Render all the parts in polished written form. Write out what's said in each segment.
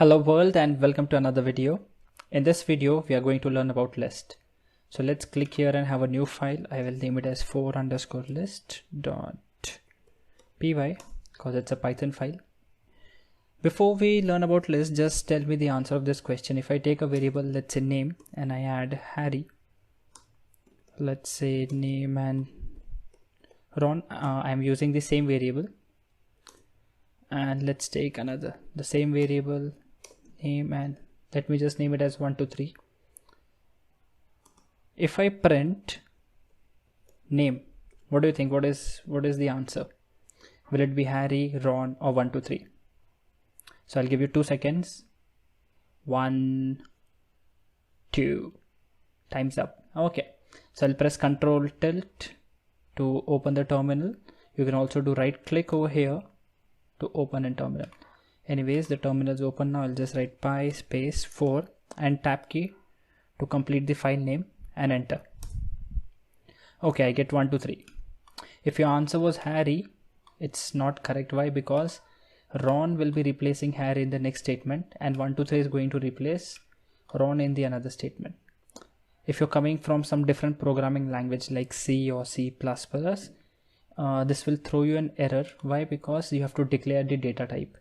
Hello world and welcome to another video. In this video we are going to learn about list. So let's click here and have a new file. I will name it as 4_list.py because it's a Python file. Before we learn about list, just tell me the answer of this question. If I take a variable, let's say name, and I add Harry, let's say name and Ron, I'm using the same variable, and let's take the same variable name, and let me just name it as 1 2 3. If I print name, what do you think? What is the answer? Will it be Harry, Ron, or 1 2 3? So I'll give you 2 seconds. 1 2, time's up. Okay, so I'll press Control Tilt to open the terminal. You can also do right click over here to open in terminal. Anyways, the terminal is open now. I'll just write py space 4 and tab key to complete the file name and enter. Okay, I get 1 2 3. If your answer was Harry, it's not correct. Why? Because Ron will be replacing Harry in the next statement, and 1 2 3 is going to replace Ron in the another statement. If you're coming from some different programming language like C or C++, this will throw you an error. Why? Because you have to declare the data type,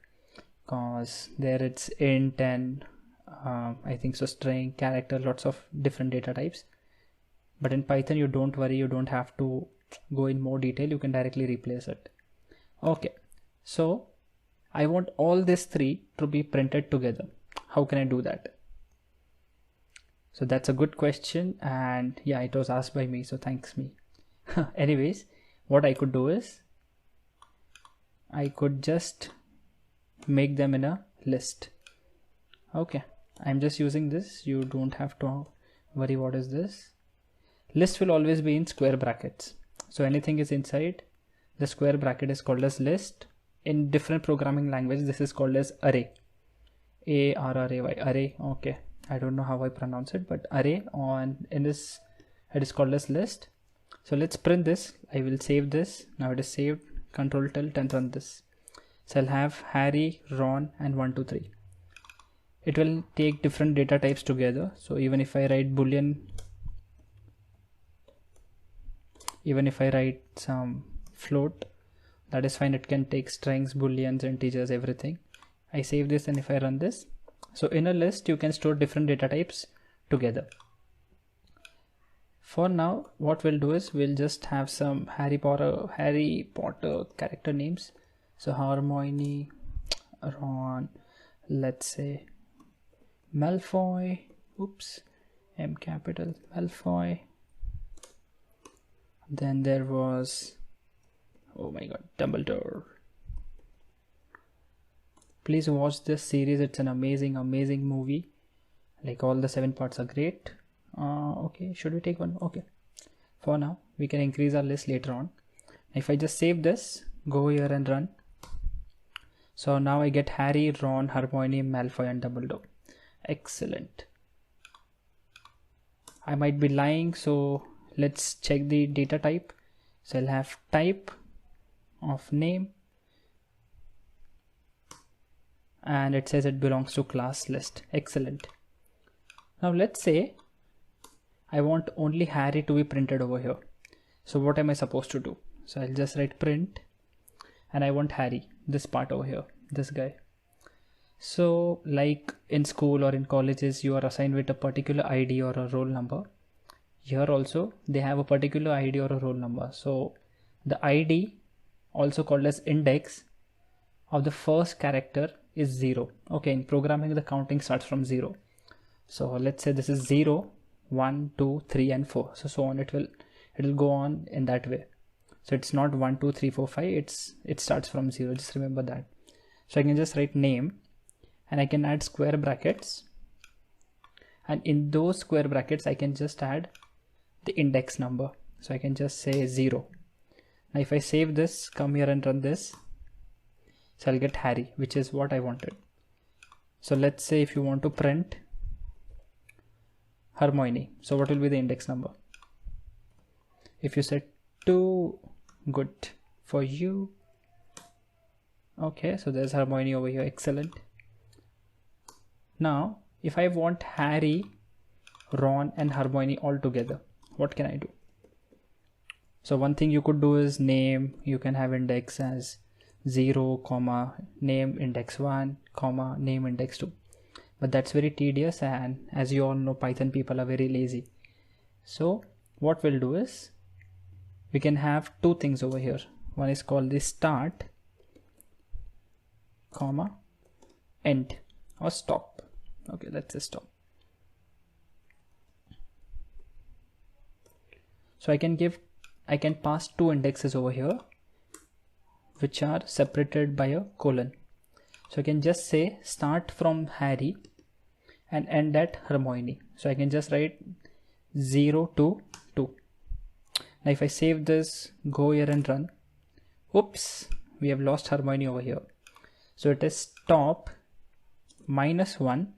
because there it's int and I think so string, character, lots of different data types. But in Python, you don't worry, you don't have to go in more detail, you can directly replace it. Okay, so I want all these three to be printed together. How can I do that? So that's a good question, and yeah, it was asked by me, so thanks me. Anyways, what I could do is I could just make them in a list. Okay, I'm just using this. You don't have to worry what is this. List will always be in square brackets, so anything is inside the square bracket is called as list. In different programming language, this is called as array. A-R-R-A-Y, array. Okay, I don't know how I pronounce it, but array on in this it is called as list. So let's print this. I will save this. Now it is saved. Control Tilt and run this. So I'll have Harry, Ron, and 1 2 3. It will take different data types together. So even if I write boolean, even if I write some float, that is fine. It can take strings, booleans, integers, everything. I save this, and if I run this, so in a list you can store different data types together. For now, what we'll do is we'll just have some Harry Potter character names. So Hermione, Ron, let's say Malfoy, oops, M capital, Malfoy. Then there was, oh my god, Dumbledore. Please watch this series. It's an amazing movie. Like, all the 7 parts are great. Okay, should we take one? Okay, for now we can increase our list later on. If I just save this, go here and run, so now I get Harry, Ron, Hermione, Malfoy, and Dumbledore. Excellent. I might be lying, so let's check the data type. So I'll have type of name, and it says it belongs to class list. Excellent. Now let's say I want only Harry to be printed over here. So what am I supposed to do? So I'll just write print, and I want Harry, this part over here, this guy. So like in school or in colleges, you are assigned with a particular ID or a roll number. Here also they have a particular ID or a roll number. So the ID, also called as index, of the first character is 0. Okay, in programming the counting starts from 0. So let's say this is 0, 1 2 3 and 4, so on. It will go on in that way. So it's not 1 2 3 4 5, it starts from 0. Just remember that. So I can just write name, and I can add square brackets, and in those square brackets I can just add the index number. So I can just say 0. Now if I save this, come here and run this, so I'll get Harry, which is what I wanted. So let's say if you want to print Hermione, so what will be the index number? If you set 2, good for you. Okay, so there's Hermione over here. Excellent. Now if I want Harry, Ron and Hermione all together, what can I do? So one thing you could do is name. You can have index as 0, comma, name index 1, comma, name index 2. But that's very tedious, and as you all know, Python people are very lazy. So what we'll do is we can have two things over here. One is called the start, comma, end or stop. Okay, that's a stop. So I can pass two indexes over here which are separated by a colon. So I can just say start from Harry and end at Hermione. So I can just write 0 to 2. Now if I save this, go here and run, oops, we have lost Hermione over here. So it is stop -1,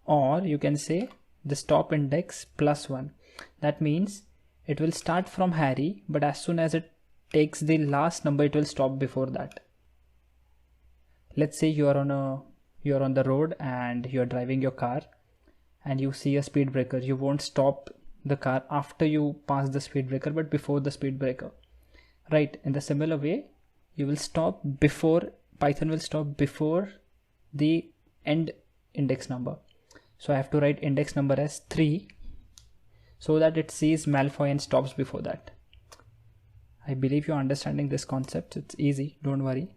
or you can say the stop index +1. That means it will start from Harry, but as soon as it takes the last number, it will stop before that. Let's say you're on the road and you're driving your car and you see a speed breaker. You won't stop the car after you pass the speed breaker, but before the speed breaker, right? In the similar way, you will stop before, Python will stop before the end index number. So I have to write index number as 3 so that it sees Malfoy and stops before that. I believe you're understanding this concept. It's easy, don't worry.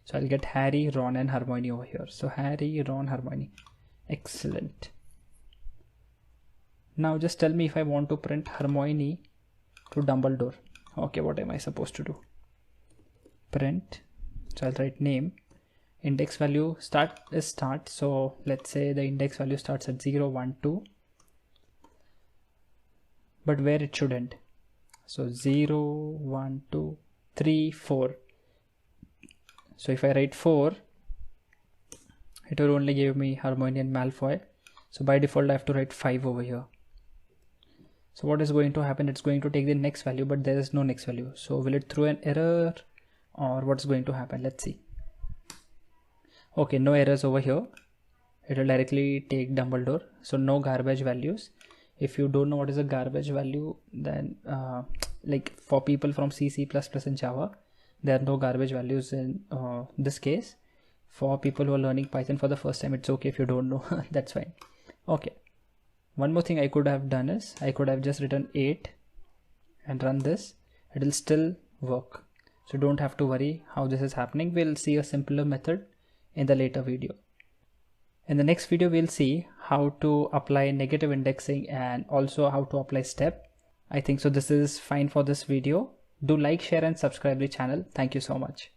So I'll get Harry, Ron and Hermione over here. So Harry, Ron, Hermione. Excellent. Now just tell me if I want to print Hermione to Dumbledore. Okay, what am I supposed to do? Print. So I'll write name. Index value start is start. So let's say the index value starts at 0, 1, 2. But where it should end. So 0, 1, 2, 3, 4. So if I write 4, it will only give me Hermione and Malfoy. So by default I have to write 5 over here. So what is going to happen? It's going to take the next value, but there is no next value. So will it throw an error or what's going to happen? Let's see. Okay, no errors over here. It will directly take Dumbledore. So no garbage values. If you don't know what is a garbage value, then like for people from C, C++ and Java, there are no garbage values in this case. For people who are learning Python for the first time, it's okay if you don't know. That's fine. Okay. One more thing I could have done is I could have just written 8 and run this. It will still work. So don't have to worry how this is happening. We'll see a simpler method in the later video. In the next video, we'll see how to apply negative indexing and also how to apply step. I think so this is fine for this video. Do like, share and subscribe the channel. Thank you so much.